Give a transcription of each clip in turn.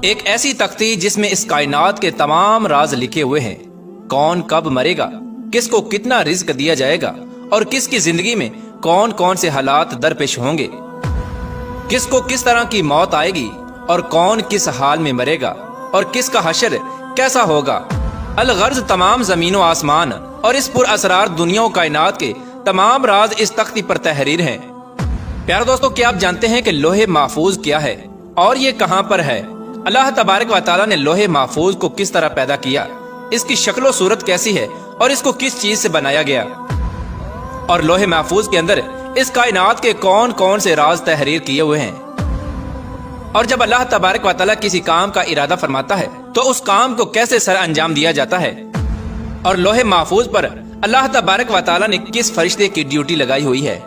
ایک ایسی تختی جس میں اس کائنات کے تمام راز لکھے ہوئے ہیں۔ کون کب مرے گا، کس کو کتنا رزق دیا جائے گا، اور کس کی زندگی میں کون کون سے حالات درپیش ہوں گے، کس کو کس طرح کی موت آئے گی، اور کون کس حال میں مرے گا، اور کس کا حشر کیسا ہوگا۔ الغرض تمام زمین و آسمان اور اس پر اسرار دنیا و کائنات کے تمام راز اس تختی پر تحریر ہیں۔ پیارے دوستو، کیا آپ جانتے ہیں کہ لوح محفوظ کیا ہے اور یہ کہاں پر ہے؟ اللہ تبارک و تعالیٰ نے لوح محفوظ کو کس طرح پیدا کیا، اس کی شکل و صورت کیسی ہے، اور اس کو کس چیز سے بنایا گیا، اور لوح محفوظ کے اندر اس کائنات کے کون کون سے راز تحریر کیے ہوئے ہیں۔ اور جب اللہ تبارک و تعالیٰ کسی کام کا ارادہ فرماتا ہے تو اس کام کو کیسے سر انجام دیا جاتا ہے، اور لوح محفوظ پر اللہ تبارک و تعالیٰ نے کس فرشتے کی ڈیوٹی لگائی ہوئی ہے،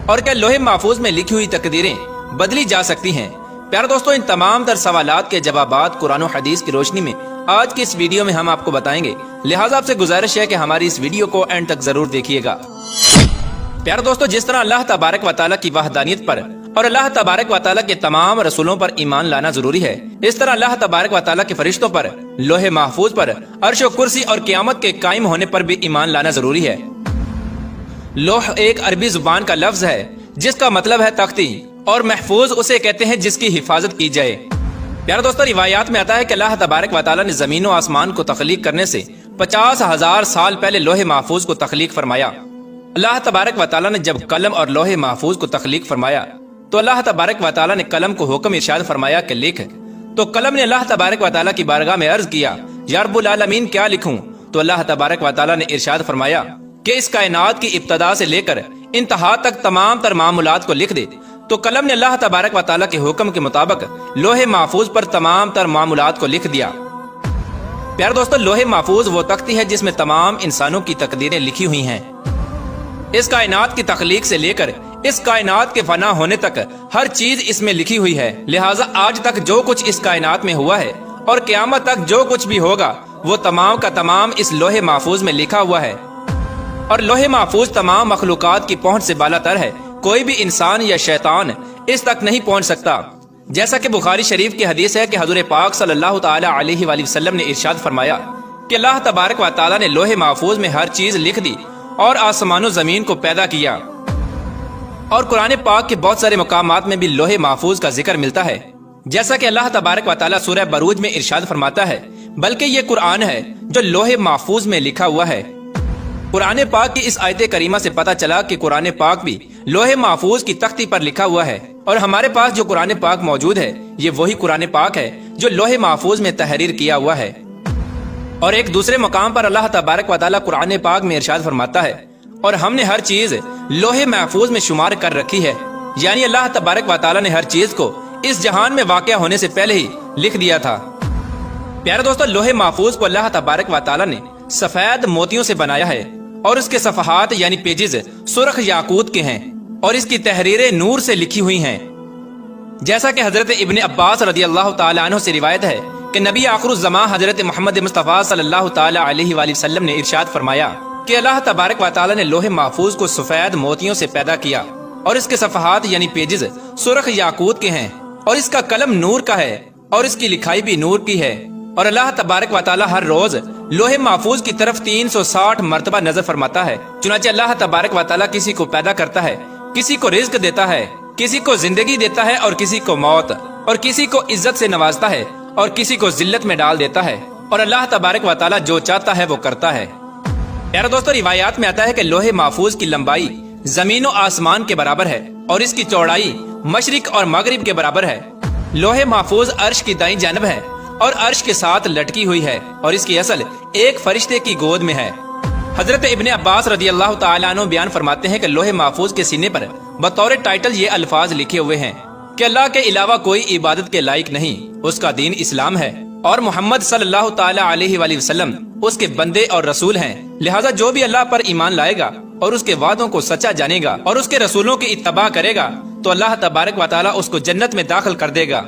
اور کیا لوح محفوظ میں لکھی ہوئی تقدیریں بدلی جا سکتی ہیں؟ پیارے دوستو، ان تمام تر سوالات کے جوابات قرآن و حدیث کی روشنی میں آج کی اس ویڈیو میں ہم آپ کو بتائیں گے، لہٰذا آپ سے گزارش ہے کہ ہماری اس ویڈیو کو اینڈ تک ضرور دیکھیے گا۔ پیارے دوستو، جس طرح اللہ تبارک و تعالیٰ کی وحدانیت پر اور اللہ تبارک و تعالیٰ کے تمام رسولوں پر ایمان لانا ضروری ہے، اس طرح اللہ تبارک و تعالیٰ کے فرشتوں پر، لوح محفوظ پر، عرش و کرسی اور قیامت کے قائم ہونے پر بھی ایمان لانا ضروری ہے۔ لوح ایک عربی زبان کا لفظ ہے جس کا مطلب ہے تختی، اور محفوظ اسے کہتے ہیں جس کی حفاظت کی جائے۔ پیارے دوستو، روایات میں آتا ہے کہ اللہ تبارک و تعالیٰ نے زمین و آسمان کو تخلیق کرنے سے 50,000 سال پہلے لوح محفوظ کو تخلیق فرمایا۔ اللہ تبارک و تعالیٰ نے جب قلم اور لوح محفوظ کو تخلیق فرمایا تو اللہ تبارک و تعالیٰ نے قلم کو حکم ارشاد فرمایا کہ لکھ، تو قلم نے اللہ تبارک و تعالیٰ کی بارگاہ میں عرض کیا، یا رب العالمین کیا لکھوں؟ تو اللہ تبارک و تعالیٰ نے ارشاد فرمایا کہ اس کائنات کی ابتدا سے لے کر انتہا تک تمام تر معاملات کو لکھ دے۔ تو قلم نے اللہ تبارک و تعالیٰ کے حکم کے مطابق لوح محفوظ پر تمام تر معاملات کو لکھ دیا۔ پیارے دوستو، لوح محفوظ وہ تختی ہے جس میں تمام انسانوں کی تقدیریں لکھی ہوئی ہیں۔ اس کائنات کی تخلیق سے لے کر اس کائنات کے فنا ہونے تک ہر چیز اس میں لکھی ہوئی ہے، لہٰذا آج تک جو کچھ اس کائنات میں ہوا ہے اور قیامت تک جو کچھ بھی ہوگا وہ تمام کا تمام اس لوح محفوظ میں لکھا ہوا ہے۔ اور لوح محفوظ تمام مخلوقات کی پہنچ سے بالا تر ہے، کوئی بھی انسان یا شیطان اس تک نہیں پہنچ سکتا۔ جیسا کہ بخاری شریف کی حدیث ہے کہ حضور پاک صلی اللہ تعالی علیہ وآلہ وسلم نے ارشاد فرمایا کہ اللہ تبارک و تعالیٰ نے لوح محفوظ میں ہر چیز لکھ دی اور آسمان و زمین کو پیدا کیا۔ اور قرآن پاک کے بہت سارے مقامات میں بھی لوح محفوظ کا ذکر ملتا ہے، جیسا کہ اللہ تبارک و تعالیٰ سورہ بروج میں ارشاد فرماتا ہے، بلکہ یہ قرآن ہے جو لوح محفوظ میں لکھا ہوا ہے۔ قرآن پاک کی اس آیت کریمہ سے پتہ چلا کہ قرآن پاک بھی لوح محفوظ کی تختی پر لکھا ہوا ہے، اور ہمارے پاس جو قرآن پاک موجود ہے یہ وہی قرآن پاک ہے جو لوح محفوظ میں تحریر کیا ہوا ہے۔ اور ایک دوسرے مقام پر اللہ تبارک و تعالیٰ قرآن پاک میں ارشاد فرماتا ہے، اور ہم نے ہر چیز لوح محفوظ میں شمار کر رکھی ہے، یعنی اللہ تبارک و تعالیٰ نے ہر چیز کو اس جہان میں واقع ہونے سے پہلے ہی لکھ دیا تھا۔ پیارے دوستو، لوح محفوظ کو اللہ تبارک و تعالیٰ نے سفید موتیوں سے بنایا ہے، اور اس کے صفحات یعنی پیجز سرخ یاقوت کے ہیں، اور اس کی تحریریں نور سے لکھی ہوئی ہیں۔ جیسا کہ حضرت ابن عباس رضی اللہ تعالیٰ عنہ سے روایت ہے کہ نبی آخر الزمان حضرت محمد مصطفیٰ صلی اللہ تعالیٰ علیہ وآلہ وسلم نے ارشاد فرمایا کہ اللہ تبارک و تعالیٰ نے لوح محفوظ کو سفید موتیوں سے پیدا کیا، اور اس کے صفحات یعنی پیجز سرخ یاقوت کے ہیں، اور اس کا قلم نور کا ہے، اور اس کی لکھائی بھی نور کی ہے۔ اور اللہ تبارک و تعالیٰ ہر روز لوح محفوظ کی طرف 360 مرتبہ نظر فرماتا ہے۔ چنانچہ اللہ تبارک و تعالیٰ کسی کو پیدا کرتا ہے، کسی کو رزق دیتا ہے، کسی کو زندگی دیتا ہے اور کسی کو موت، اور کسی کو عزت سے نوازتا ہے اور کسی کو ذلت میں ڈال دیتا ہے، اور اللہ تبارک و تعالیٰ جو چاہتا ہے وہ کرتا ہے۔ پیارے دوستو، روایات میں آتا ہے کہ لوح محفوظ کی لمبائی زمین و آسمان کے برابر ہے، اور اس کی چوڑائی مشرق اور مغرب کے برابر ہے۔ لوح محفوظ عرش کی دائیں جانب ہے اور عرش کے ساتھ لٹکی ہوئی ہے، اور اس کی اصل ایک فرشتے کی گود میں ہے۔ حضرت ابن عباس رضی اللہ تعالیٰ عنہ بیان فرماتے ہیں کہ لوح محفوظ کے سینے پر بطور ٹائٹل یہ الفاظ لکھے ہوئے ہیں کہ اللہ کے علاوہ کوئی عبادت کے لائق نہیں، اس کا دین اسلام ہے، اور محمد صلی اللہ تعالیٰ علیہ وآلہ وسلم اس کے بندے اور رسول ہیں، لہٰذا جو بھی اللہ پر ایمان لائے گا اور اس کے وعدوں کو سچا جانے گا اور اس کے رسولوں کی اتباع کرے گا تو اللہ تبارک و تعالیٰ اس کو جنت میں داخل کر دے گا۔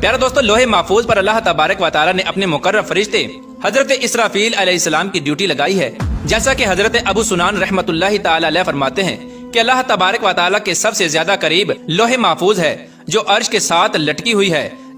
پیارے دوستو، لوح محفوظ پر اللہ تبارک و تعالیٰ نے اپنے مقرر فرشتے حضرت اسرافیل علیہ السلام کی ڈیوٹی لگائی ہے، جیسا کہ حضرت ابو سنان رحمۃ اللہ تعالی علیہ فرماتے ہیں کہ اللہ تبارک و تعالیٰ کے سب سے زیادہ قریب لوح محفوظ ہے جو عرش کے ساتھ لٹکی ہوئی ہے،